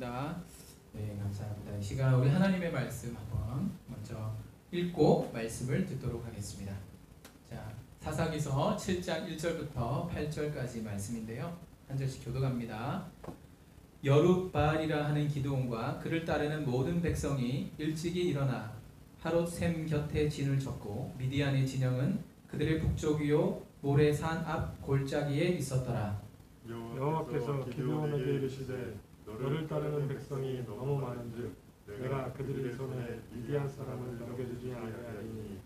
감사합니다. 네, 감사합니다. 이 시간 우리 하나님의 말씀 한번 먼저 읽고 말씀을 듣도록 하겠습니다. 자, 사사기서 7장 1절부터 8절까지 말씀인데요. 한 절씩 교독합니다. 여룻바알이라 하는 기드온과 그를 따르는 모든 백성이 일찍이 일어나 하롯샘 곁에 진을 쳤고 미디안의 진영은 그들의 북쪽이요 모레산 앞 골짜기에 있었더라. 여호와께서 기드온에게 이르시되 너를 따르는 백성이 너무 많은즉 내가 그들의 손에 미디안 사람을 넘겨주지 아니하리니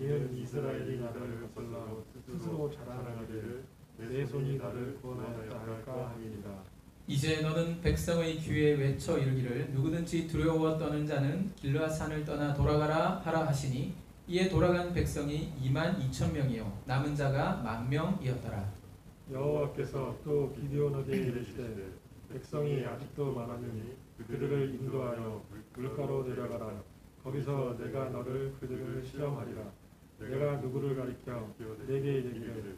이는 이스라엘이 나를 거슬러 스스로 자랑하기를 내 손이 나를 구원하였다 할까 함이니라. 이제 너는 백성의 귀에 외쳐 이르기를 누구든지 두려워 떠는 자는 길르앗산을 떠나 돌아가라 하라 하시니 이에 돌아간 백성이 22,000명이요 남은 자가 10,000명이었더라. 여호와께서 또 기드온에게 이르시되 백성이 아직도 많으니 그들을 인도하여 물가로 내려가라. 거기서 내가 너를 그들을 시험하리라. 내가 누구를 가리켜 내게 이르기를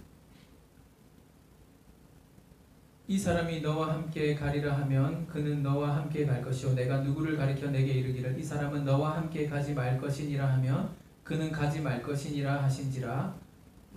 이 사람이 너와 함께 가리라 하면 그는 너와 함께 갈 것이요 내가 누구를 가리켜 내게 이르기를 이 사람은 너와 함께 가지 말 것이니라 하면 그는 가지 말 것이니라 하신지라.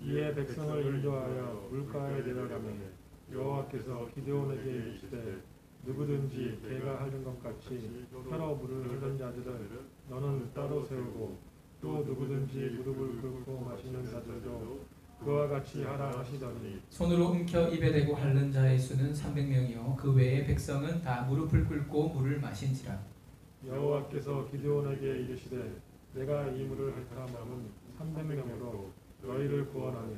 이에 백성을 인도하여 물가에 내려가면 여호와께서 기드온에게 이르시되 누구든지 개가 하는 것 같이 혀로 물을 흐른 자들을 너는 따로 세우고 또 누구든지 무릎을 꿇고 마시는 자들도 그와 같이 하라 하시더니 손으로 움켜 입에 대고 핥는 자의 수는 300명이요 그 외의 백성은 다 무릎을 꿇고 물을 마신지라. 여호와께서 기드온에게 이르시되 내가 이 물을 핥아먹은 300명으로 너희를 구원하며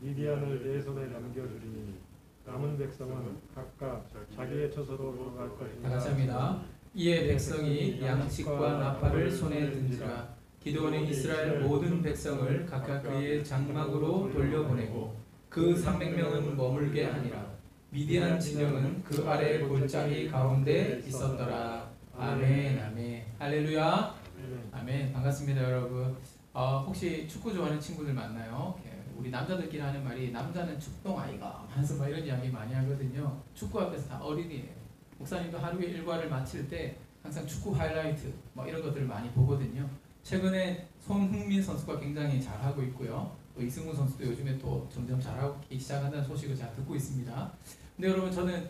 미디안을 내 손에 넘겨주리니 남은 백성은 각각 자기의 처소로 돌아갈 것이니라. 다 같이 합니다. 이에 백성이 양식과 나팔을 손에 든지라. 기드온이 이스라엘 모든 백성을 각각 그의 장막으로 돌려보내고 그 300명은 머물게 하니라. 미디안 진영은 그 아래 골짜기 가운데 있었더라. 아멘. 아멘. 할렐루야. 아멘. 반갑습니다, 여러분. 혹시 축구 좋아하는 친구들 많나요? 우리 남자들끼리 하는 말이 남자는 축동 아이가 하면서 막 이런 이야기 많이 하거든요. 축구 앞에서 다 어린이에요. 목사님도 하루에 일과를 마칠 때 항상 축구 하이라이트 뭐 이런 것들을 많이 보거든요. 최근에 손흥민 선수가 굉장히 잘하고 있고요. 또 이승우 선수도 요즘에 또 점점 잘하고 시작한다는 소식을 잘 듣고 있습니다. 근데 여러분 저는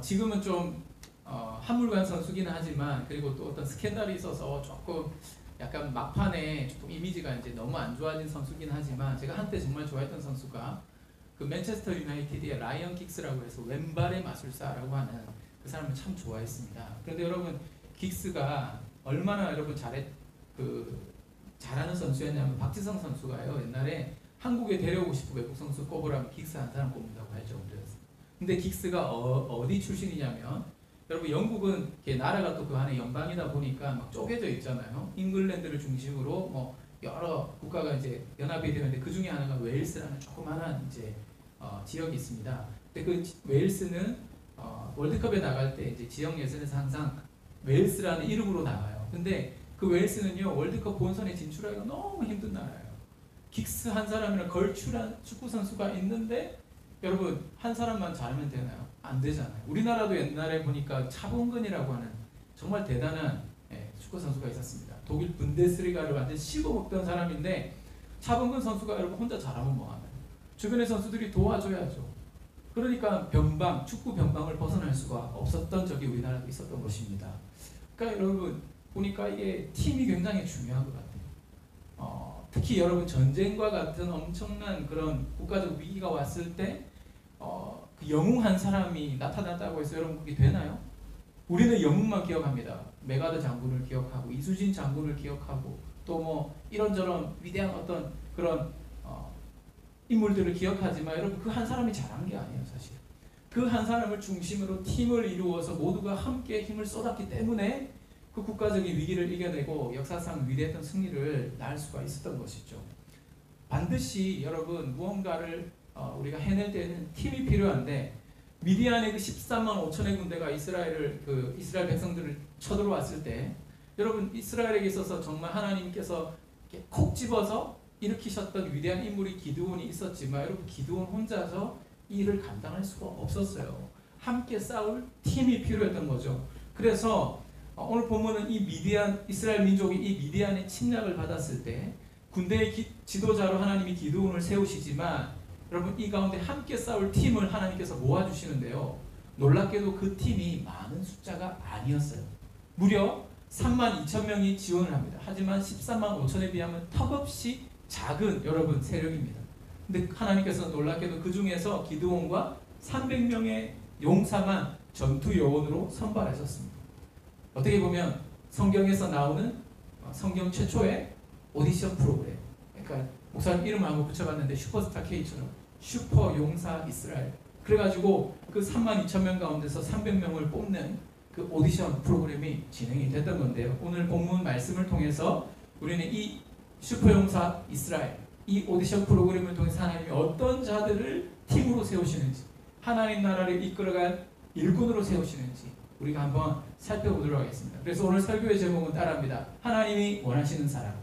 지금은 좀 한물간 선수기는 하지만 그리고 또 어떤 스캔들이 있어서 조금 약간 막판에 조금 이미지가 이제 너무 안 좋아진 선수긴 하지만 제가 한때 정말 좋아했던 선수가 그 맨체스터 유나이티드의 라이언 긱스라고 해서 왼발의 마술사라고 하는 그 사람을 참 좋아했습니다. 그런데 여러분 긱스가 얼마나 여러분 잘하는 선수였냐면 박지성 선수가요 옛날에 한국에 데려오고 싶고 외국 선수 꼽으라면 긱스 한 사람 꼽는다고 할 정도였어요. 근데 긱스가 어디 출신이냐면 여러분 영국은 나라가 또 그 안에 연방이다 보니까 막 쪼개져 있잖아요. 잉글랜드를 중심으로 뭐 여러 국가가 이제 연합이 되는데 그 중에 하나가 웨일스라는 조그마한 이제 지역이 있습니다. 근데 그 웨일스는 월드컵에 나갈 때 이제 지역 예선에서 항상 웨일스라는 이름으로 나가요. 근데 그 웨일스는요 월드컵 본선에 진출하기가 너무 힘든 나라예요. 긱스 한 사람이랑 걸출한 축구 선수가 있는데 여러분 한 사람만 잘하면 되나요? 안 되잖아요. 우리나라도 옛날에 보니까 차범근이라고 하는 정말 대단한 축구 선수가 있었습니다. 독일 분데스리가를 완전 씹어먹던 사람인데 차범근 선수가 여러분 혼자 잘하면 뭐하나요? 주변의 선수들이 도와줘야죠. 그러니까 축구 변방을 벗어날 수가 없었던 적이 우리나라도 있었던 것입니다. 그러니까 여러분 보니까 이게 팀이 굉장히 중요한 것 같아요. 특히 여러분 전쟁과 같은 엄청난 그런 국가적 위기가 왔을 때 그 영웅 한 사람이 나타났다고 해서 여러분 그게 되나요? 우리는 영웅만 기억합니다. 메가드 장군을 기억하고 이수진 장군을 기억하고 또 뭐 이런저런 위대한 어떤 그런 인물들을 기억하지만 여러분 그 한 사람이 잘한 게 아니에요. 사실 그 한 사람을 중심으로 팀을 이루어서 모두가 함께 힘을 쏟았기 때문에 그 국가적인 위기를 이겨내고 역사상 위대했던 승리를 낳을 수가 있었던 것이죠. 반드시 여러분 무언가를 우리가 해낼 때는 팀이 필요한데 미디안의 그 13만 5천의 군대가 이스라엘 백성들을 쳐들어왔을 때 여러분 이스라엘에게 있어서 정말 하나님께서 이렇게 콕 집어서 일으키셨던 위대한 인물이 기드온이 있었지만 여러분 기드온 혼자서 이 일을 감당할 수가 없었어요. 함께 싸울 팀이 필요했던 거죠. 그래서 오늘 보면은 이 미디안 이스라엘 민족이 이 미디안의 침략을 받았을 때 군대의 지도자로 하나님이 기드온을 세우시지만 여러분 이 가운데 함께 싸울 팀을 하나님께서 모아주시는데요. 놀랍게도 그 팀이 많은 숫자가 아니었어요. 무려 32,000명이 지원을 합니다. 하지만 135,000에 비하면 턱없이 작은 여러분 세력입니다. 근데 하나님께서 놀랍게도 그 중에서 기드온과 300명의 용사만 전투 요원으로 선발하셨습니다. 어떻게 보면 성경에서 나오는 성경 최초의 오디션 프로그램, 그러니까 목사님 이름을 한번 붙여봤는데 슈퍼스타 K처럼 슈퍼 용사 이스라엘, 그래가지고 그 32,000명 가운데서 300명을 뽑는 그 오디션 프로그램이 진행이 됐던 건데요. 오늘 본문 말씀을 통해서 우리는 이 슈퍼 용사 이스라엘, 이 오디션 프로그램을 통해서 하나님이 어떤 자들을 팀으로 세우시는지, 하나님 나라를 이끌어갈 일꾼으로 세우시는지 우리가 한번 살펴보도록 하겠습니다. 그래서 오늘 설교의 제목은 따라합니다. 하나님이 원하시는 사람.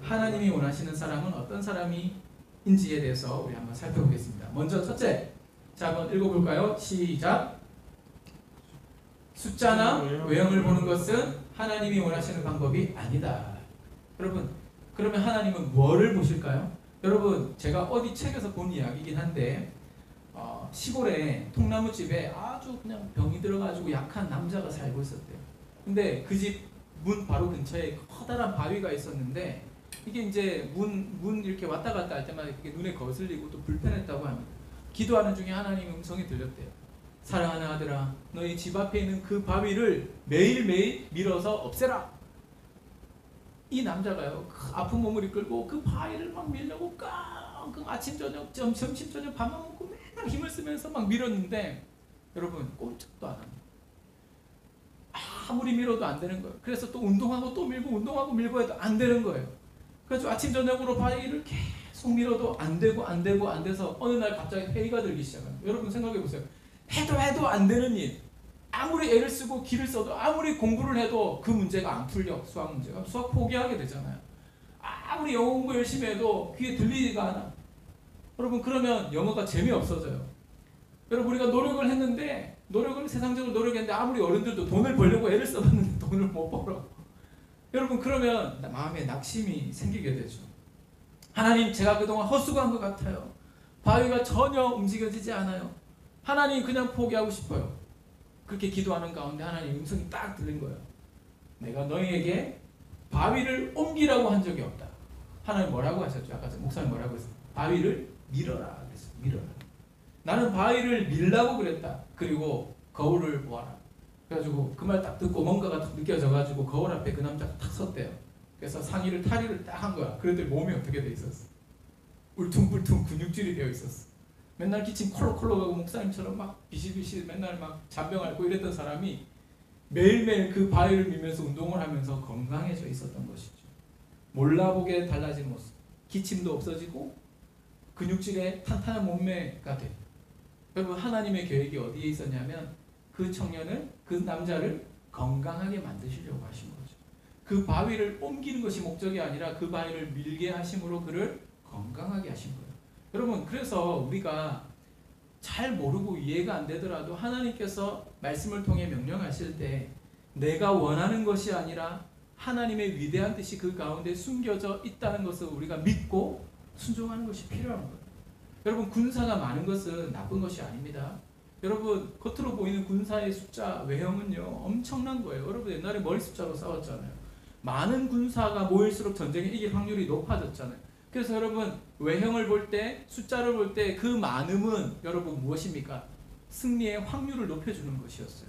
하나님이 원하시는 사람은 어떤 사람인지에 대해서 우리 한번 살펴보겠습니다. 먼저 첫째, 자 한번 읽어볼까요? 시작. 숫자나 외형을 보는 것은 하나님이 원하시는 방법이 아니다. 여러분, 그러면 하나님은 뭐를 보실까요? 여러분, 제가 어디 책에서 본 이야기이긴 한데 시골에 통나무집에 아주 그냥 병이 들어가지고 약한 남자가 살고 있었대요. 근데 그 집 문 바로 근처에 커다란 바위가 있었는데 이게 이제 문 이렇게 왔다 갔다 할 때마다 그게 눈에 거슬리고 또 불편했다고 합니다. 기도하는 중에 하나님 음성이 들렸대요. 사랑하는 아들아, 너희 집 앞에 있는 그 바위를 매일매일 밀어서 없애라. 이 남자가요, 그 아픈 몸을 이끌고 그 바위를 막 밀려고 깡깡 아침 저녁 점심 저녁 밥만 먹고 맨날 힘을 쓰면서 막 밀었는데 여러분 꼼짝도 안 합니다. 아무리 밀어도 안 되는 거예요. 그래서 또 운동하고 또 밀고 운동하고 밀고 해도 안 되는 거예요. 그래서 아침 저녁으로 바위를 계속 밀어도 안 돼서 어느 날 갑자기 회의가 들기 시작합니다. 여러분 생각해 보세요. 해도 안 되는 일, 아무리 애를 쓰고 기를 써도 아무리 공부를 해도 그 문제가 안 풀려. 수학 문제가. 수학 포기하게 되잖아요. 아무리 영어 공부 열심히 해도 귀에 들리지가 않아. 여러분 그러면 영어가 재미없어져요. 여러분 우리가 노력을 했는데 세상적으로 노력했는데 아무리 어른들도 돈을 벌려고 애를 써봤는데 돈을 못 벌어. 여러분 그러면 마음에 낙심이 생기게 되죠. 하나님, 제가 그동안 헛수고한 것 같아요. 바위가 전혀 움직여지지 않아요. 하나님, 그냥 포기하고 싶어요. 그렇게 기도하는 가운데 하나님 음성이 딱 들린 거예요. 내가 너희에게 바위를 옮기라고 한 적이 없다. 하나님 뭐라고 하셨죠? 아까 목사님 뭐라고 했어요? 바위를 밀어라 그랬어요. 밀어라. 나는 바위를 밀라고 그랬다. 그리고 거울을 보아라. 그래가지고 그 말 딱 듣고 뭔가가 딱 느껴져가지고 거울 앞에 그 남자가 탁 섰대요. 그래서 상의를 탈의를 딱 한 거야. 그랬더니 몸이 어떻게 돼 있었어? 울퉁불퉁 근육질이 되어 있었어. 맨날 기침 콜록콜록하고 목사님처럼 막 비실비실 맨날 막 잔병 앓고 이랬던 사람이 매일매일 그 바위를 밀면서 운동을 하면서 건강해져 있었던 것이죠. 몰라보게 달라진 모습. 기침도 없어지고 근육질의 탄탄한 몸매가 돼. 여러분 하나님의 계획이 어디에 있었냐면 그 청년을, 그 남자를 건강하게 만드시려고 하신 거죠. 그 바위를 옮기는 것이 목적이 아니라 그 바위를 밀게 하심으로 그를 건강하게 하신 거예요. 여러분 그래서 우리가 잘 모르고 이해가 안 되더라도 하나님께서 말씀을 통해 명령하실 때 내가 원하는 것이 아니라 하나님의 위대한 뜻이 그 가운데 숨겨져 있다는 것을 우리가 믿고 순종하는 것이 필요한 거예요. 여러분 군사가 많은 것은 나쁜 것이 아닙니다. 여러분 겉으로 보이는 군사의 숫자 외형은요 엄청난 거예요. 여러분 옛날에 머리 숫자로 싸웠잖아요. 많은 군사가 모일수록 전쟁에 이길 확률이 높아졌잖아요. 그래서 여러분 외형을 볼 때, 숫자를 볼 때 그 많음은 여러분 무엇입니까? 승리의 확률을 높여주는 것이었어요.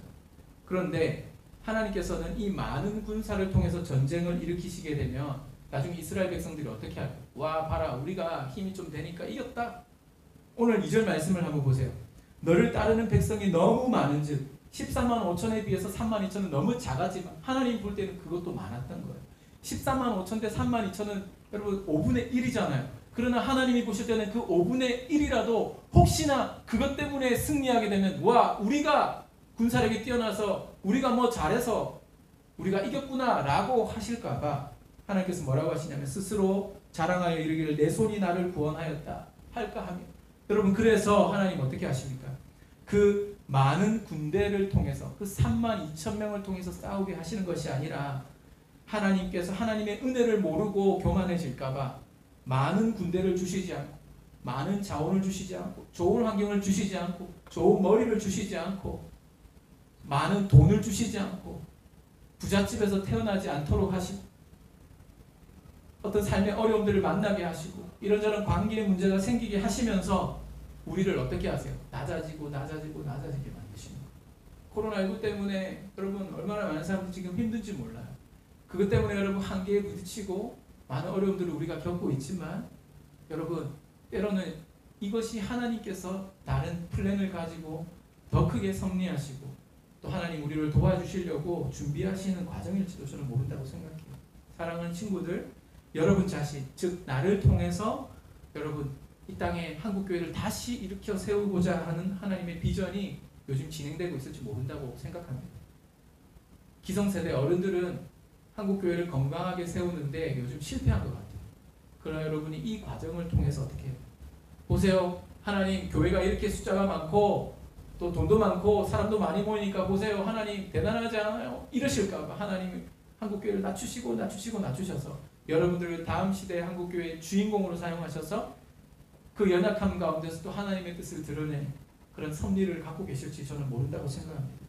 그런데 하나님께서는 이 많은 군사를 통해서 전쟁을 일으키시게 되면 나중에 이스라엘 백성들이 어떻게 할까요? 와 봐라, 우리가 힘이 좀 되니까 이겼다. 오늘 2절 말씀을 한번 보세요. 너를 따르는 백성이 너무 많은즉 14만 5천에 비해서 3만 2천은 너무 작았지만 하나님 볼 때는 그것도 많았던 거예요. 14만 5천 대 3만 2천은 여러분 5분의 1이잖아요. 그러나 하나님이 보실 때는 그 5분의 1이라도 혹시나 그것 때문에 승리하게 되면 와 우리가 군사력이 뛰어나서 우리가 뭐 잘해서 우리가 이겼구나 라고 하실까봐 하나님께서 뭐라고 하시냐면 스스로 자랑하여 이르기를 내 손이 나를 구원하였다 할까 하며 여러분 그래서 하나님 어떻게 하십니까? 그 많은 군대를 통해서 그 32,000명을 통해서 싸우게 하시는 것이 아니라 하나님께서 하나님의 은혜를 모르고 교만해질까봐 많은 군대를 주시지 않고 많은 자원을 주시지 않고 좋은 환경을 주시지 않고 좋은 머리를 주시지 않고 많은 돈을 주시지 않고 부잣집에서 태어나지 않도록 하시고 어떤 삶의 어려움들을 만나게 하시고 이런저런 관계의 문제가 생기게 하시면서 우리를 어떻게 하세요? 낮아지게 만드시는 거예요. 코로나19 때문에 여러분 얼마나 많은 사람들이 지금 힘든지 몰라요. 그것 때문에 여러분 한계에 부딪히고 많은 어려움들을 우리가 겪고 있지만 여러분 때로는 이것이 하나님께서 다른 플랜을 가지고 더 크게 섭리하시고 또 하나님 우리를 도와주시려고 준비하시는 과정일지도 저는 모른다고 생각해요. 사랑하는 친구들, 여러분 자신, 즉 나를 통해서 여러분 이 땅에 한국교회를 다시 일으켜 세우고자 하는 하나님의 비전이 요즘 진행되고 있을지 모른다고 생각합니다. 기성세대 어른들은 한국교회를 건강하게 세우는데 요즘 실패한 것 같아요. 그러나 여러분이 이 과정을 통해서 어떻게 해요? 보세요. 하나님 교회가 이렇게 숫자가 많고 또 돈도 많고 사람도 많이 모이니까 보세요. 하나님 대단하지 않아요? 이러실까봐 하나님이 한국교회를 낮추셔서 여러분들을 다음 시대의 한국교회의 주인공으로 사용하셔서 그 연약함 가운데서 또 하나님의 뜻을 드러내는 그런 섭리를 갖고 계실지 저는 모른다고 생각합니다.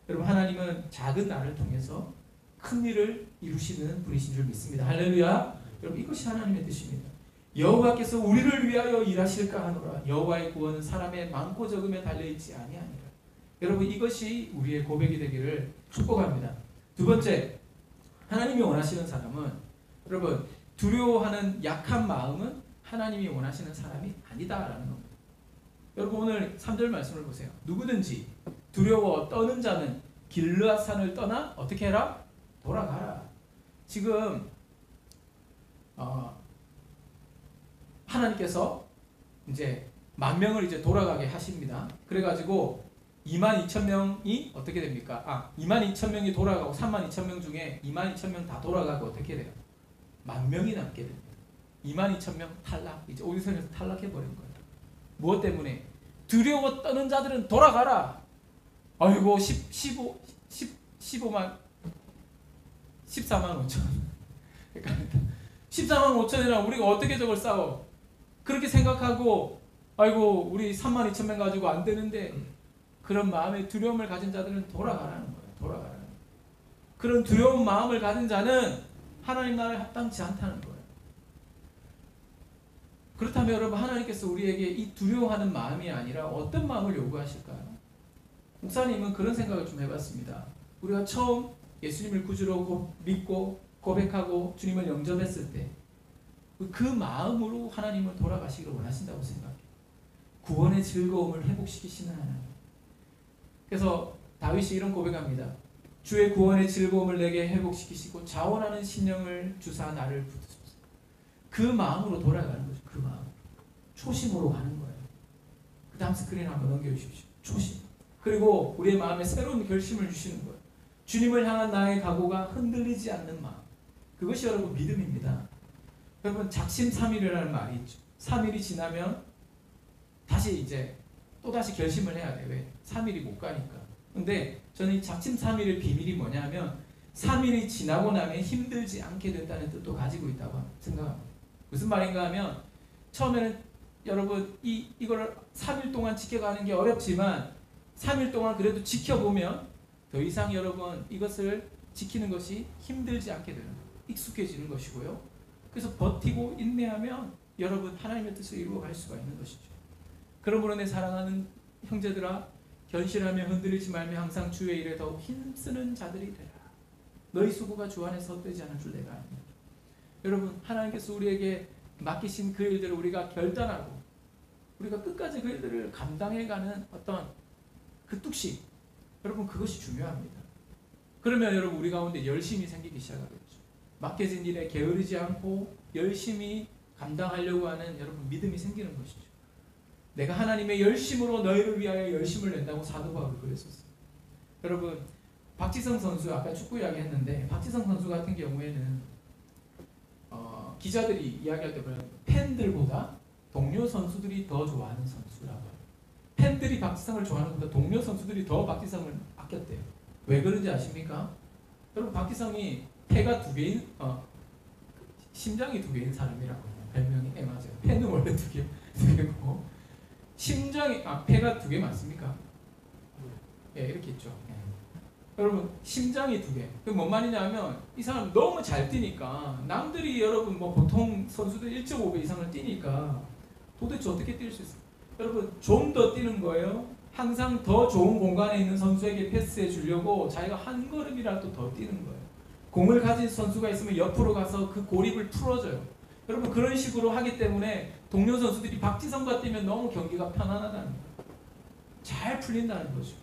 여러분 하나님은 작은 나를 통해서 큰 일을 이루시는 분이신 줄 믿습니다. 할렐루야. 여러분 이것이 하나님의 뜻입니다. 여호와께서 우리를 위하여 일하실까 하노라. 여호와의 구원은 사람의 많고 적음에 달려있지 아니하니라. 여러분 이것이 우리의 고백이 되기를 축복합니다. 두 번째, 하나님이 원하시는 사람은 여러분 두려워하는 약한 마음은 하나님이 원하시는 사람이 아니다라는 겁니다. 여러분 오늘 3절 말씀을 보세요. 누구든지 두려워 떠는 자는 길르앗산을 떠나 어떻게 해라? 돌아가라. 지금 하나님께서 이제 10,000명을 이제 돌아가게 하십니다. 그래가지고 22,000명이 어떻게 됩니까? 22,000명이 돌아가고 32,000명 중에 22,000명 다 돌아가고 어떻게 돼요? 10,000명이 남게 됩니다. 22,000명 탈락. 이제 오디션에서 탈락해버린 거예요. 무엇 때문에? 두려워 떠는 자들은 돌아가라. 아이고 14만 5천. 그러니까 14만 5천이나 우리가 어떻게 저걸 싸워? 그렇게 생각하고 아이고 우리 32,000명 가지고 안 되는데 그런 마음의 두려움을 가진 자들은 돌아가라는 거예요. 돌아가라는 거예요. 그런 두려운 마음을 가진 자는 하나님 나라에 합당치 않다는 거예요. 그렇다면 여러분 하나님께서 우리에게 이 두려워하는 마음이 아니라 어떤 마음을 요구하실까요? 목사님은 그런 생각을 좀 해봤습니다. 우리가 처음 예수님을 구주로 믿고 고백하고 주님을 영접했을 때 그 마음으로 하나님을 돌아가시기를 원하신다고 생각해요. 구원의 즐거움을 회복시키시는 하나님. 그래서 다윗이 이런 고백합니다. 주의 구원의 즐거움을 내게 회복시키시고 자원하는 심령을 주사 나를 붙으소서. 그 마음으로 돌아가는 거죠. 그 마음. 초심으로 가는 거예요. 그 다음 스크린 한번 넘겨주십시오. 초심. 그리고 우리의 마음에 새로운 결심을 주시는 거예요. 주님을 향한 나의 각오가 흔들리지 않는 마음. 그것이 여러분 믿음입니다. 여러분 작심삼일이라는 말이 있죠. 3일이 지나면 다시 이제 또다시 결심을 해야 돼요. 왜? 3일이 못 가니까. 근데 저는 이 작심삼일의 비밀이 뭐냐면 3일이 지나고 나면 힘들지 않게 된다는 뜻도 가지고 있다고 생각합니다. 무슨 말인가 하면 처음에는 여러분 이걸 3일 동안 지켜가는 게 어렵지만 3일 동안 그래도 지켜보면 더 이상 여러분 이것을 지키는 것이 힘들지 않게 되는 거예요. 익숙해지는 것이고요. 그래서 버티고 인내하면 여러분 하나님의 뜻을 이루어갈 수가 있는 것이죠. 그러므로 내 사랑하는 형제들아 견실하며 흔들리지 말며 항상 주의 일에 더욱 힘쓰는 자들이 되라. 너희 수고가 주 안에서 헛되지 않을 줄 내가 압니다. 여러분 하나님께서 우리에게 맡기신 그 일들을 우리가 결단하고 우리가 끝까지 그 일들을 감당해가는 어떤 그 뚝심, 여러분 그것이 중요합니다. 그러면 여러분 우리 가운데 열심이 생기기 시작하겠죠. 맡겨진 일에 게으르지 않고 열심히 감당하려고 하는 여러분 믿음이 생기는 것이죠. 내가 하나님의 열심으로 너희를 위하여 열심을 낸다고 사도 바울이 그랬었어요. 여러분 박지성 선수 아까 축구 이야기했는데 박지성 선수 같은 경우에는 기자들이 이야기할 때 보면 팬들보다 동료 선수들이 더 좋아하는 선수라고 해요. 팬들이 박지성을 좋아하는 것보다 동료 선수들이 더 박지성을 아꼈대요. 왜 그런지 아십니까? 여러분 박지성이 폐가 2개인 심장이 2개인 사람이라고 별명이 맞아요. 폐는 원래 2개고 심장이 폐가 2개 맞습니까? 예, 이렇게 있죠. 예. 여러분 심장이 2개. 그 뭔 말이냐면 이 사람 너무 잘 뛰니까 남들이 여러분 뭐 보통 선수들 1.5배 이상을 뛰니까 도대체 어떻게 뛸 수 있어요? 여러분 좀 더 뛰는 거예요. 항상 더 좋은 공간에 있는 선수에게 패스해 주려고 자기가 한 걸음이라도 더 뛰는 거예요. 공을 가진 선수가 있으면 옆으로 가서 그 고립을 풀어줘요. 여러분 그런 식으로 하기 때문에 동료 선수들이 박지성과 뛰면 너무 경기가 편안하다는 거예요. 잘 풀린다는 거죠.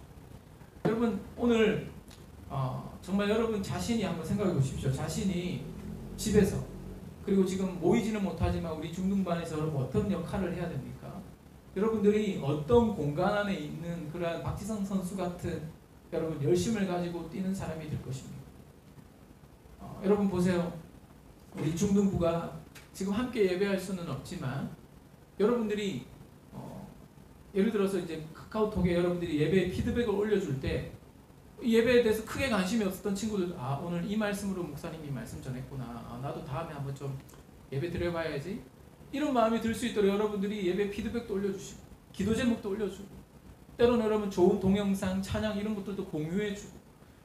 여러분 오늘 정말 여러분 자신이 한번 생각해 보십시오. 자신이 집에서 그리고 지금 모이지는 못하지만 우리 중등반에서 여러분 어떤 역할을 해야 됩니까? 여러분들이 어떤 공간 안에 있는 그러한 박지성 선수 같은 여러분 열심을 가지고 뛰는 사람이 될 것입니다. 여러분 보세요. 우리 중등부가 지금 함께 예배할 수는 없지만 여러분들이 예를 들어서 이제 카카오톡에 여러분들이 예배 피드백을 올려줄 때 예배에 대해서 크게 관심이 없었던 친구들 오늘 이 말씀으로 목사님이 말씀 전했구나. 나도 다음에 한번 좀 예배 드려봐야지. 이런 마음이 들 수 있도록 여러분들이 예배 피드백도 올려주시고 기도 제목도 올려주고 때로는 여러분 좋은 동영상, 찬양 이런 것들도 공유해주고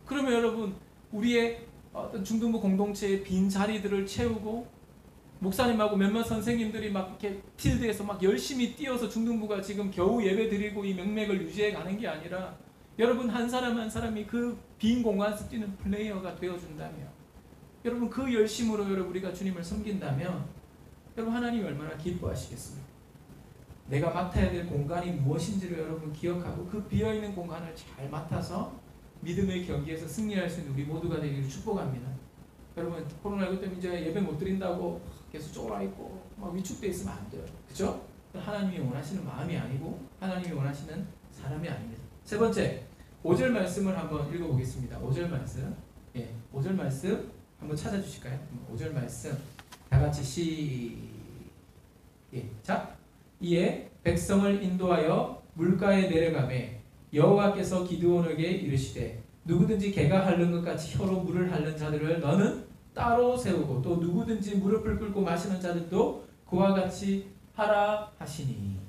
그러면 여러분 우리의 어떤 중등부 공동체의 빈 자리들을 채우고 목사님하고 몇몇 선생님들이 막 이렇게 필드에서 막 열심히 뛰어서 중등부가 지금 겨우 예배 드리고 이 명맥을 유지해 가는 게 아니라 여러분 한 사람 한 사람이 그 빈 공간에서 뛰는 플레이어가 되어준다면 여러분 그 열심으로 여러분 우리가 주님을 섬긴다면 여러분 하나님이 얼마나 기뻐하시겠습니까? 내가 맡아야 될 공간이 무엇인지를 여러분 기억하고 그 비어있는 공간을 잘 맡아서 믿음의 경기에서 승리할 수 있는 우리 모두가 되기를 축복합니다. 여러분 코로나19 때문에 이제 예배 못 드린다고 계속 쫄아있고 막 위축되어 있으면 안 돼요. 그렇죠? 하나님이 원하시는 마음이 아니고 하나님이 원하시는 사람이 아닙니다. 세 번째 5절 말씀을 한번 읽어보겠습니다. 5절 말씀 5절 말씀 한번 찾아주실까요? 5절 말씀 다같이 시작. 이에 백성을 인도하여 물가에 내려가매 여호와께서 기드온에게 이르시되 누구든지 개가 핥는 것 같이 혀로 물을 핥는 자들을 너는 따로 세우고 또 누구든지 무릎을 꿇고 마시는 자들도 그와 같이 하라 하시더니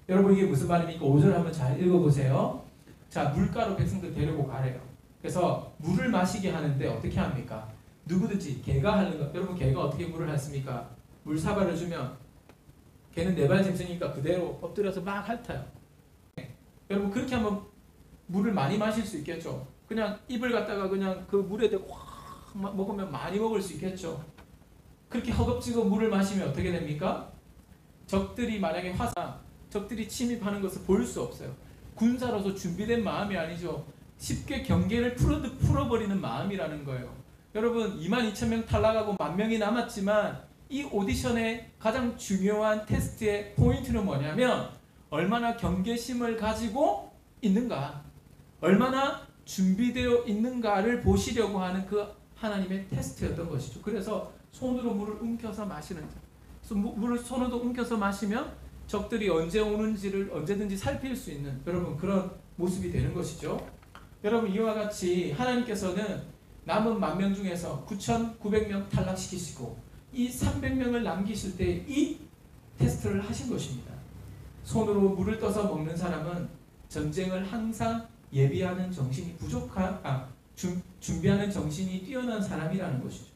여러분 이게 무슨 말입니까? 5절 한번 잘 읽어보세요. 자 물가로 백성들 데리고 가래요. 그래서 물을 마시게 하는데 어떻게 합니까? 누구든지 개가 핥는 것. 여러분 개가 어떻게 물을 핥습니까? 물 사발을 주면 개는 네발 짐승이니까 그대로 엎드려서 막 핥아요. 여러분 그렇게 하면 물을 많이 마실 수 있겠죠. 그냥 입을 갖다가 그냥 그 물에 대고 확 먹으면 많이 먹을 수 있겠죠. 그렇게 허겁지겁 물을 마시면 어떻게 됩니까? 적들이 만약에 적들이 침입하는 것을 볼 수 없어요. 군사로서 준비된 마음이 아니죠. 쉽게 경계를 풀어버리는 마음이라는 거예요. 여러분 22,000명 탈락하고 10,000명이 남았지만 이 오디션의 가장 중요한 테스트의 포인트는 뭐냐면 얼마나 경계심을 가지고 있는가, 얼마나 준비되어 있는가를 보시려고 하는 그 하나님의 테스트였던 것이죠. 그래서 손으로 물을 움켜서 마시는 자. 그래서 물을 손으로 움켜서 마시면 적들이 언제 오는지를 언제든지 살필 수 있는 여러분 그런 모습이 되는 것이죠. 여러분 이와 같이 하나님께서는 남은 10,000명 중에서 9,900명 탈락시키시고 이 300명을 남기실 때 이 테스트를 하신 것입니다. 손으로 물을 떠서 먹는 사람은 전쟁을 항상 예비하는 정신이 준비하는 정신이 뛰어난 사람이라는 것이죠.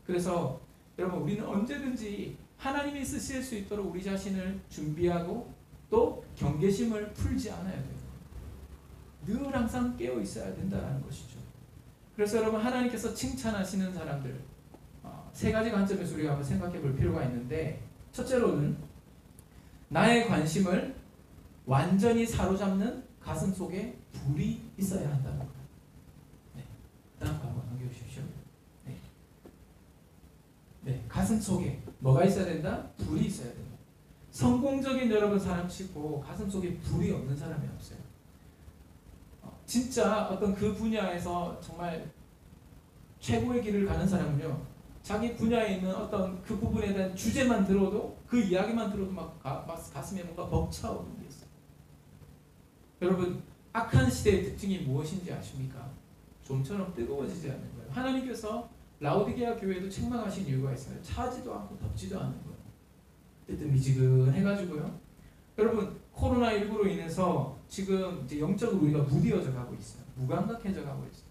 그래서 여러분 우리는 언제든지 하나님이 쓰실 수 있도록 우리 자신을 준비하고 또 경계심을 풀지 않아야 돼요. 늘 항상 깨어 있어야 된다는 것이죠. 그래서 여러분 하나님께서 칭찬하시는 사람들 3가지 관점에서 우리가 한번 생각해 볼 필요가 있는데 첫째로는 나의 관심을 완전히 사로잡는 가슴 속에 불이 있어야 한다는 거예요. 다음 거 한번 넘겨주십시오. 가슴 속에 뭐가 있어야 된다? 불이 있어야 된다. 성공적인 여러분 사람 치고 가슴 속에 불이 없는 사람이 없어요. 진짜 어떤 그 분야에서 정말 최고의 길을 가는 사람은요, 자기 분야에 있는 어떤 그 부분에 대한 주제만 들어도 그 이야기만 들어도 막 가슴에 뭔가 벅차오르는 게 있어요. 여러분 악한 시대의 특징이 무엇인지 아십니까? 좀처럼 뜨거워지지 않는 거예요. 하나님께서 라오디게아 교회도 책망하신 이유가 있어요. 차지도 않고 덥지도 않은 거예요. 뜨뜻미지근해가지고요. 여러분 코로나19로 인해서 지금 이제 영적으로 우리가 무디어져 가고 있어요. 무감각해져 가고 있어요.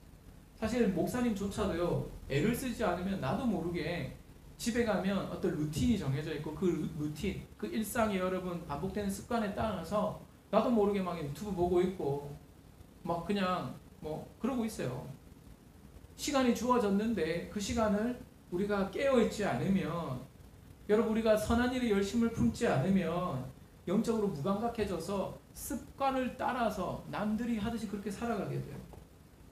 사실 목사님조차도요, 애를 쓰지 않으면 나도 모르게 집에 가면 어떤 루틴이 정해져 있고 그 루틴, 그 일상이 여러분 반복되는 습관에 따라서 나도 모르게 막 유튜브 보고 있고 막 그냥 뭐 그러고 있어요. 시간이 주어졌는데 그 시간을 우리가 깨어있지 않으면, 여러분 우리가 선한 일에 열심을 품지 않으면 영적으로 무감각해져서 습관을 따라서 남들이 하듯이 그렇게 살아가게 돼요.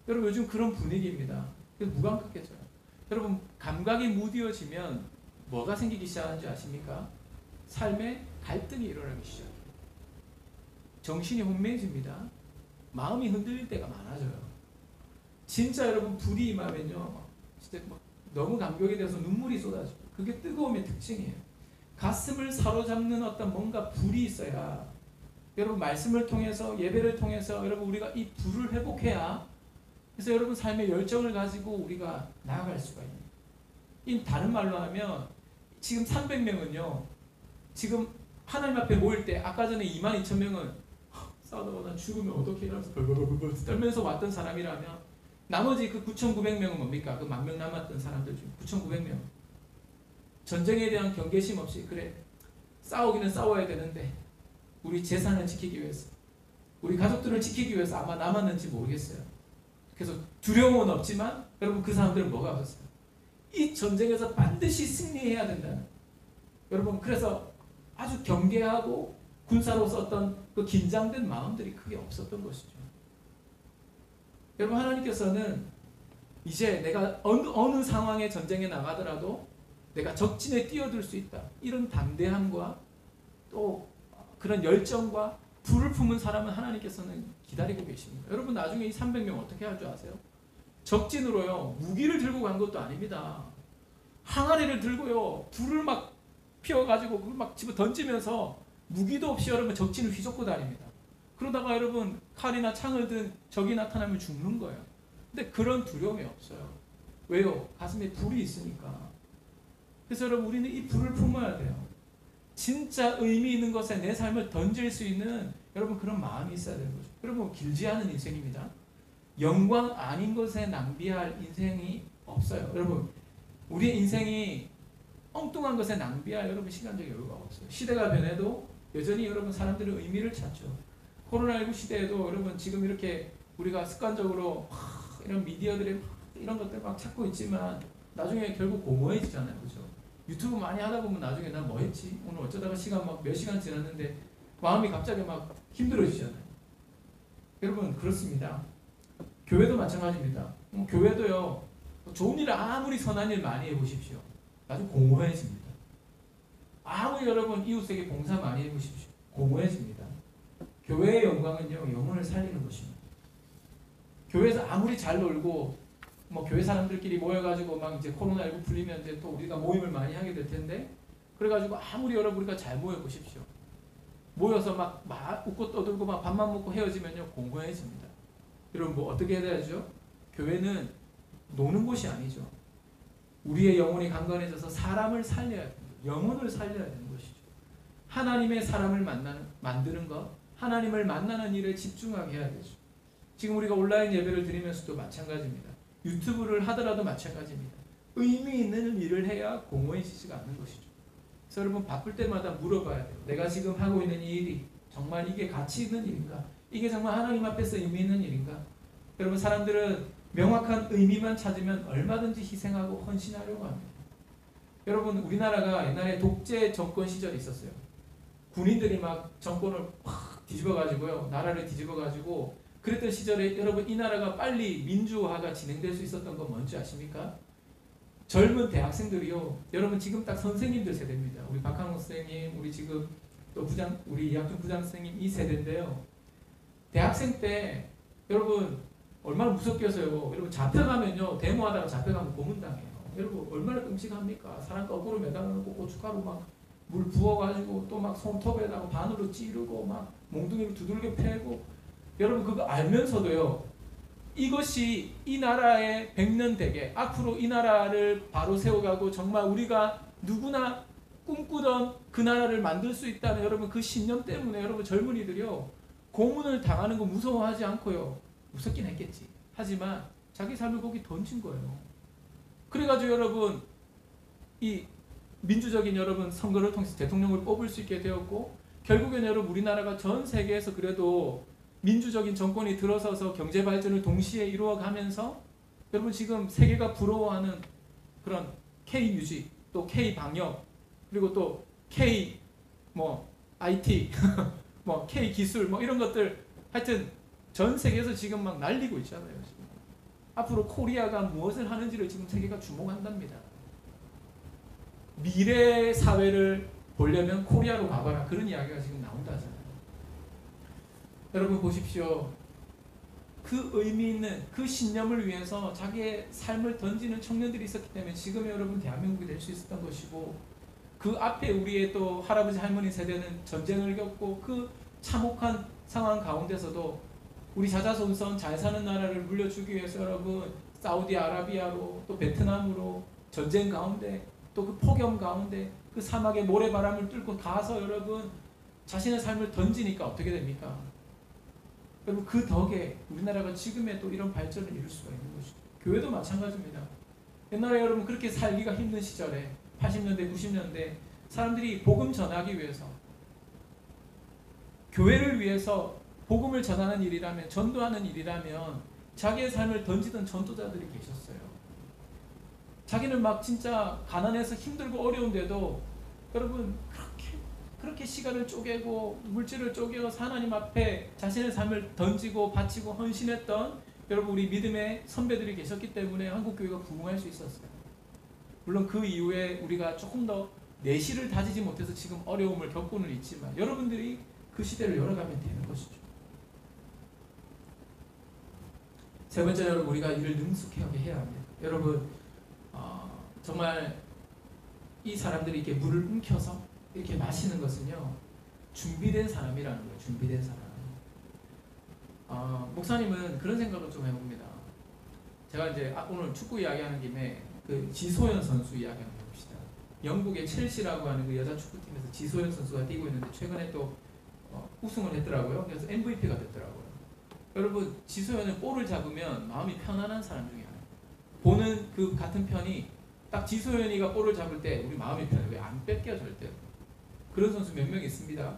여러분 요즘 그런 분위기입니다. 그래서 무감각해져요. 여러분 감각이 무디어지면 뭐가 생기기 시작하는지 아십니까? 삶에 갈등이 일어나기 시작해요. 정신이 혼미해집니다. 마음이 흔들릴 때가 많아져요. 진짜 여러분 불이 임하면요, 진짜 막 너무 감격에 대해서 눈물이 쏟아져요. 그게 뜨거움의 특징이에요. 가슴을 사로잡는 어떤 뭔가 불이 있어야, 여러분 말씀을 통해서 예배를 통해서 여러분 우리가 이 불을 회복해야, 그래서 여러분 삶의 열정을 가지고 우리가 나아갈 수가 있는. 이 다른 말로 하면 지금 300명은요, 지금 하나님 앞에 모일 때 아까 전에 22,000명은 싸우다가 난 죽으면 어떻게 이러면서 벌벌벌벌 떨면서 왔던 사람이라면, 나머지 그 9,900명은 뭡니까? 그 10,000명 남았던 사람들 중 9,900명. 전쟁에 대한 경계심 없이, 그래 싸우기는 싸워야 되는데 우리 재산을 지키기 위해서, 우리 가족들을 지키기 위해서 아마 남았는지 모르겠어요. 그래서 두려움은 없지만 여러분 그 사람들은 뭐가 없었어요? 이 전쟁에서 반드시 승리해야 된다는, 여러분 그래서 아주 경계하고 군사로서 어떤 그 긴장된 마음들이 크게 없었던 것이죠. 여러분 하나님께서는 이제 내가 어느 상황의 전쟁에 나가더라도 내가 적진에 뛰어들 수 있다, 이런 담대함과 또 그런 열정과 불을 품은 사람은 하나님께서는 기다리고 계십니다. 여러분 나중에 이 300명 어떻게 할 줄 아세요? 적진으로요, 무기를 들고 간 것도 아닙니다. 항아리를 들고요, 불을 막 피워가지고 그걸 막 집어 던지면서 무기도 없이 여러분 적진을 휘젓고 다닙니다. 그러다가 여러분 칼이나 창을 든 적이 나타나면 죽는 거예요. 근데 그런 두려움이 없어요. 왜요? 가슴에 불이 있으니까. 그래서 여러분 우리는 이 불을 품어야 돼요. 진짜 의미 있는 것에 내 삶을 던질 수 있는 여러분 그런 마음이 있어야 되는 거죠. 여러분 길지 않은 인생입니다. 영광 아닌 것에 낭비할 인생이 없어요. 여러분 우리의 인생이 엉뚱한 것에 낭비할 여러분 시간적 여유가 없어요. 시대가 변해도 여전히 여러분 사람들은 의미를 찾죠. 코로나19 시대에도 여러분 지금 이렇게 우리가 습관적으로 이런 미디어들의 이런 것들 막 찾고 있지만 나중에 결국 공허해지잖아요. 그죠? 유튜브 많이 하다 보면 나중에 난 뭐 했지? 오늘 어쩌다가 시간 막 몇 시간 지났는데 마음이 갑자기 막 힘들어지잖아요. 여러분 그렇습니다. 교회도 마찬가지입니다. 교회도요, 좋은 일 아무리 선한 일 많이 해보십시오. 아주 공허해집니다. 아무리 여러분 이웃에게 봉사 많이 해보십시오. 공허해집니다. 교회의 영광은요, 영혼을 살리는 것입니다. 교회에서 아무리 잘 놀고 뭐 교회 사람들끼리 모여가지고 막 이제 코로나19 풀리면 이제 또 우리가 모임을 많이 하게 될 텐데, 그래가지고 아무리 여러분 우리가 잘 모여 보십시오. 모여서 막 웃고 떠들고 막 밥만 먹고 헤어지면요, 공허해집니다. 여러분 뭐 어떻게 해야 되죠? 교회는 노는 곳이 아니죠. 우리의 영혼이 강건해져서 사람을 살려야 됩니다. 영혼을 살려야 되는 것이죠. 하나님의 사람을 만드는 것, 하나님을 만나는 일에 집중하게 해야 되죠. 지금 우리가 온라인 예배를 드리면서도 마찬가지입니다. 유튜브를 하더라도 마찬가지입니다. 의미 있는 일을 해야 공허해지지가 않는 것이죠. 그래서 여러분 바쁠 때마다 물어봐야 돼요. 내가 지금 하고 있는 이 일이 정말 이게 가치 있는 일인가? 이게 정말 하나님 앞에서 의미 있는 일인가? 여러분 사람들은 명확한 의미만 찾으면 얼마든지 희생하고 헌신하려고 합니다. 여러분 우리나라가 옛날에 독재 정권 시절이 있었어요. 군인들이 막 정권을 확 뒤집어가지고요, 나라를 뒤집어가지고 그랬던 시절에 여러분 이 나라가 빨리 민주화가 진행될 수 있었던 건 뭔지 아십니까? 젊은 대학생들이요, 여러분 지금 딱 선생님들 세대입니다. 우리 박한호 선생님, 우리 지금 또 우리 이학준 부장 선생님 이 세대인데요. 대학생 때 여러분 얼마나 무섭겠어요. 여러분 잡혀가면요, 데모하다가 잡혀가면 고문당해요. 여러분 얼마나 끔찍합니까? 사람 거꾸로 매달아놓고 고춧가루 막 물 부어가지고 또 막 손톱에다가 바늘로 찌르고 막 몽둥이로 두들겨 패고, 여러분 그거 알면서도요, 이것이 이 나라의 100년 대계, 앞으로 이 나라를 바로 세워가고 정말 우리가 누구나 꿈꾸던 그 나라를 만들 수 있다는 여러분 그 신념 때문에 여러분 젊은이들이요, 고문을 당하는 거 무서워하지 않고요, 무섭긴 했겠지. 하지만 자기 삶을 거기 던진 거예요. 그래가지고 여러분 이 민주적인 여러분 선거를 통해서 대통령을 뽑을 수 있게 되었고, 결국엔 여러분 우리나라가 전 세계에서 그래도 민주적인 정권이 들어서서 경제 발전을 동시에 이루어가면서 여러분 지금 세계가 부러워하는 그런 K-뮤직, 또 K-방역, 그리고 또 K IT, K-기술 이런 것들 하여튼 전 세계에서 지금 막 날리고 있잖아요. 지금. 앞으로 코리아가 무엇을 하는지를 지금 세계가 주목한답니다. 미래 사회를 보려면 코리아로 가봐라, 그런 이야기가 지금 나온다잖아요. 여러분 보십시오. 그 의미 있는 그 신념을 위해서 자기의 삶을 던지는 청년들이 있었기 때문에 지금 여러분 대한민국이 될 수 있었던 것이고, 그 앞에 우리의 또 할아버지 할머니 세대는 전쟁을 겪고 그 참혹한 상황 가운데서도 우리 자자손손 잘 사는 나라를 물려주기 위해서 여러분 사우디아라비아로 또 베트남으로 전쟁 가운데 또 그 폭염 가운데 그 사막의 모래바람을 뚫고 가서 여러분 자신의 삶을 던지니까 어떻게 됩니까? 여러분 그 덕에 우리나라가 지금의 또 이런 발전을 이룰 수가 있는 것이죠. 교회도 마찬가지입니다. 옛날에 여러분 그렇게 살기가 힘든 시절에 80년대 90년대 사람들이 복음 전하기 위해서, 교회를 위해서 복음을 전하는 일이라면, 전도하는 일이라면 자기의 삶을 던지던 전도자들이 계셨어요. 자기는 막 진짜 가난해서 힘들고 어려운데도 여러분 그렇게 시간을 쪼개고 물질을 쪼개서 하나님 앞에 자신의 삶을 던지고 바치고 헌신했던 여러분 우리 믿음의 선배들이 계셨기 때문에 한국교회가 부흥할 수 있었어요. 물론 그 이후에 우리가 조금 더 내실을 다지지 못해서 지금 어려움을 겪고는 있지만 여러분들이 그 시대를 열어가면 되는 것이죠. 세 번째, 여러분 우리가 이를 능숙하게 해야 합니다. 여러분 정말 이 사람들이 이렇게 물을 움켜서 이렇게 마시는 것은요, 준비된 사람이라는 거예요. 준비된 사람. 목사님은 그런 생각을 좀 해봅니다. 제가 이제 오늘 축구 이야기하는 김에 그 지소연 선수 이야기 한번 해봅시다. 영국의 첼시라고 하는 그 여자 축구팀에서 지소연 선수가 뛰고 있는데 최근에 또 우승을 했더라고요. 그래서 MVP가 됐더라고요. 여러분 지소연은 볼을 잡으면 마음이 편안한 사람 중에 하나예요. 보는 그 같은 편이 딱 지소연이가 볼을 잡을 때 우리 마음이 편해요. 왜 안 뺏겨 절대. 그런 선수 몇 명 있습니다.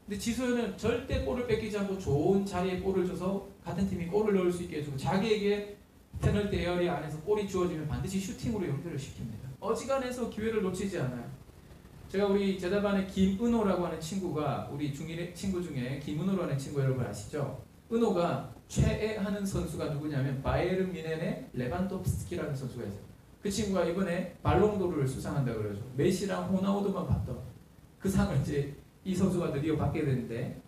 근데 지소연은 절대 볼을 뺏기지 않고 좋은 자리에 볼을 줘서 같은 팀이 골을 넣을 수 있게 해주고, 자기에게 페널티 에어리 안에서 골이 주어지면 반드시 슈팅으로 연결을 시킵니다. 어지간해서 기회를 놓치지 않아요. 제가 우리 제자반에 김은호라고 하는 친구가, 우리 중1의 친구 중에 김은호라는 친구 여러분 아시죠? 은호가 최애하는 선수가 누구냐면 바이에른 뮌헨의 레반도프스키라는 선수가 있어요. 그 친구가 이번에 발롱도르를 수상한다고 그러죠. 메시랑 호나우두만 받던 그 상을 이제 이 선수가 드디어 받게 되는데,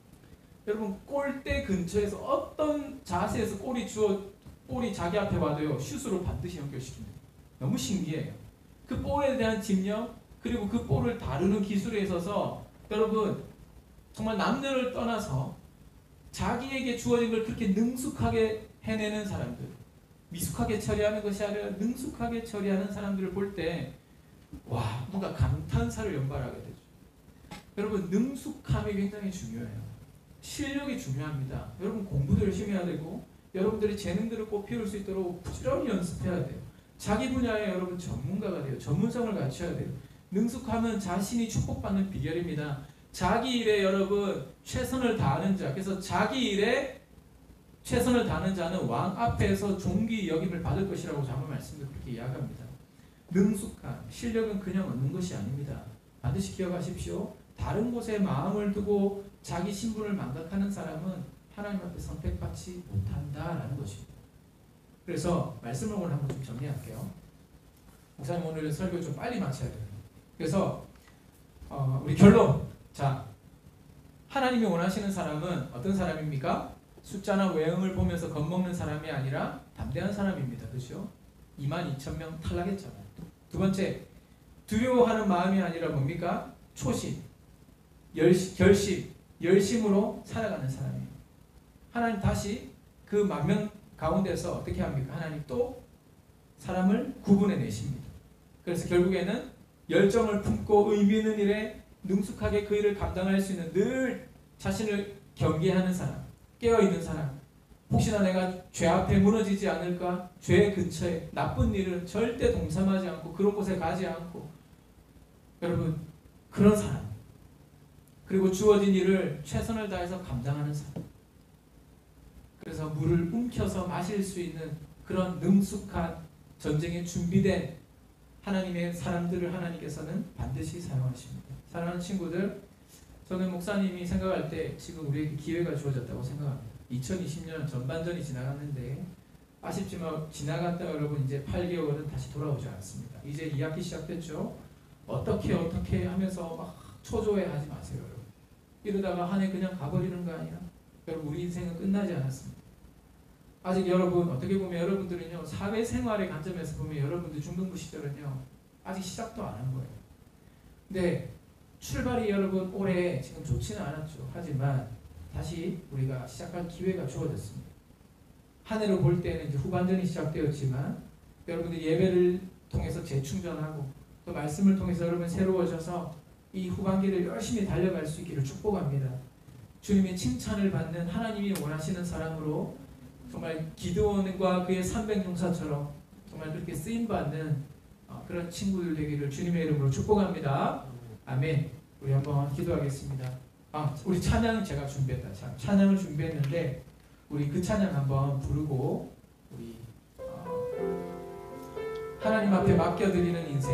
여러분 골대 근처에서 어떤 자세에서 볼이 자기 앞에 와도요 슛으로 반드시 연결시킵니다. 너무 신기해요. 그 볼에 대한 집념, 그리고 그 볼을 다루는 기술에 있어서 여러분 정말 남들을 떠나서 자기에게 주어진 걸 그렇게 능숙하게 해내는 사람들, 미숙하게 처리하는 것이 아니라 능숙하게 처리하는 사람들을 볼 때 와, 뭔가 감탄사를 연발하게 되죠. 여러분 능숙함이 굉장히 중요해요. 실력이 중요합니다. 여러분 공부도 열심히 해야 되고 여러분들이 재능들을 꼭 피울 수 있도록 부지런히 연습해야 돼요. 자기 분야에 여러분 전문가가 돼요. 전문성을 갖춰야 돼요. 능숙함은 자신이 축복받는 비결입니다. 자기 일에 여러분 최선을 다하는 자, 그래서 자기 일에 최선을 다하는 자는 왕 앞에서 존귀 여김을 받을 것이라고 자문 말씀도 그렇게 이야기합니다. 능숙함, 실력은 그냥 얻는 것이 아닙니다. 반드시 기억하십시오. 다른 곳에 마음을 두고 자기 신분을 망각하는 사람은 하나님 앞에 선택받지 못한다라는 것입니다. 그래서 말씀을 오늘 한번 좀 정리할게요. 목사님 오늘 설교 좀 빨리 마쳐야 돼요. 그래서 우리 결론. 자, 하나님이 원하시는 사람은 어떤 사람입니까? 숫자나 외형을 보면서 겁먹는 사람이 아니라 담대한 사람입니다. 그렇죠? 22,000명 탈락했잖아요. 두 번째, 두려워하는 마음이 아니라 뭡니까? 초심, 결심, 열심으로 살아가는 사람이에요. 하나님 다시 그 만명 가운데서 어떻게 합니까? 하나님 또 사람을 구분해 내십니다. 그래서 결국에는 열정을 품고 의미 있는 일에 능숙하게 그 일을 감당할 수 있는 늘 자신을 경계하는 사람, 깨어있는 사람, 혹시나 내가 죄 앞에 무너지지 않을까? 죄 근처에 나쁜 일은 절대 동참하지 않고 그런 곳에 가지 않고, 여러분 그런 사람, 그리고 주어진 일을 최선을 다해서 감당하는 사람, 그래서 물을 움켜서 마실 수 있는 그런 능숙한 전쟁에 준비된 하나님의 사람들을 하나님께서는 반드시 사용하십니다. 사랑하는 친구들, 저는 목사님이 생각할 때 지금 우리에게 기회가 주어졌다고 생각합니다. 2020년 전반전이 지나갔는데 아쉽지만 지나갔다 여러분 이제 8개월은 다시 돌아오지 않습니다. 이제 2학기 시작됐죠. 어떻게 하면서 막 초조해하지 마세요. 여러분. 이러다가 한 해 그냥 가버리는 거 아니야? 여러분 우리 인생은 끝나지 않았습니다. 아직 여러분 어떻게 보면 여러분들은요 사회생활의 관점에서 보면 여러분들 중등부 시절은요 아직 시작도 안 한 거예요. 근데 출발이 여러분 올해 지금 좋지는 않았죠. 하지만 다시 우리가 시작할 기회가 주어졌습니다. 한 해로 볼 때는 이제 후반전이 시작되었지만 여러분들 예배를 통해서 재충전하고 또 말씀을 통해서 여러분 새로워져서 이 후반기를 열심히 달려갈 수 있기를 축복합니다. 주님의 칭찬을 받는 하나님이 원하시는 사람으로 정말 기드온과 그의 300용사처럼 정말 그렇게 쓰임받는 그런 친구들 되기를 주님의 이름으로 축복합니다. 아멘. 우리 한번 기도하겠습니다. 우리 찬양 제가 준비했다. 찬양을 준비했는데 우리 그 찬양 한번 부르고 우리 하나님 앞에 맡겨드리는 인생.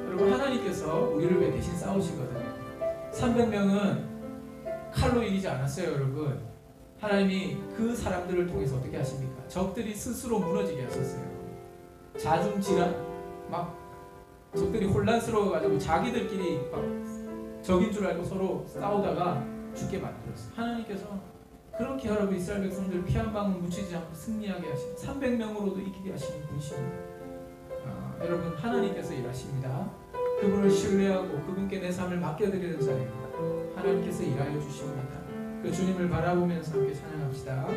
여러분 하나님께서 우리를 왜 대신 싸우시거든요. 300명은 칼로 이기지 않았어요. 여러분 하나님이 그 사람들을 통해서 어떻게 하십니까? 적들이 스스로 무너지게 하셨어요. 자중질환 막 적들이 혼란스러워가지고 자기들끼리 막 적인 줄 알고 서로 싸우다가 죽게 만들었어요. 하나님께서 그렇게 여러분 이스라엘 백성들 피 한 방울 묻히지 않고 승리하게 하신 300명으로도 이기게 하시는 분이십니다. 여러분 하나님께서 일하십니다. 그분을 신뢰하고 그분께 내 삶을 맡겨드리는 자리입니다. 하나님께서 일하여 주십니다. 그 주님을 바라보면서 함께 찬양합시다.